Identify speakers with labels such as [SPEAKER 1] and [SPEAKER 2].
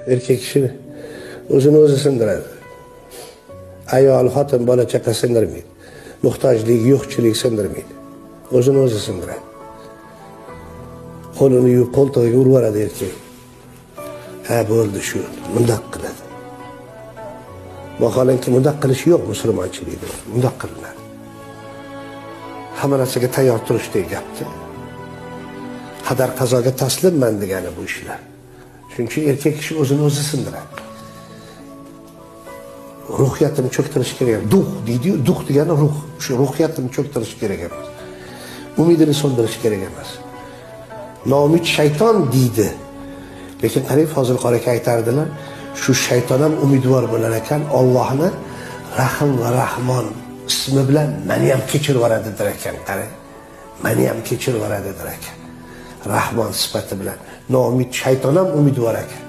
[SPEAKER 1] Erkak kishi o'zini o'zi sindiradi. Ayol, xotin, bola chaqa sindirmaydi. Muhtojlik, yo'qchilik sindirmaydi. O'zini o'zi sindiradi. Qo'lini yuvib qo'ltig'iga urib yuboradi erkak. Ha, bo'ldi shu, bundoq qiladi. Vaholanki bundoq qilish yo'q musulmonchilikda. Bundoq qilinadi. Hamma narsaga tayyor turishdek gapdi. Qadar qazoga taslimman degani bu ishlar. Chunki erkak kishi o'zini o'zi sindiradi. Ruhiyatini cho'ktirish kerak. Duh deydi-yu, duh degani ruh. Shu ruhiyatini cho'ktirish kerak emas. Umidini so'ndirish kerak emas. Noumid shayton deydi. Lekin qarang, Fozil qori aka aytardilar, shu shayton ham umidvor bo'lar ekan, Allohni Rahim va Rahmon ismi bilan meni ham kechirib yuboradi der ekan. Qarang, meni ham kechirib yuboradi der ekan. Rahmon sifati bilan. Noumid shayton ham umidvor ekan.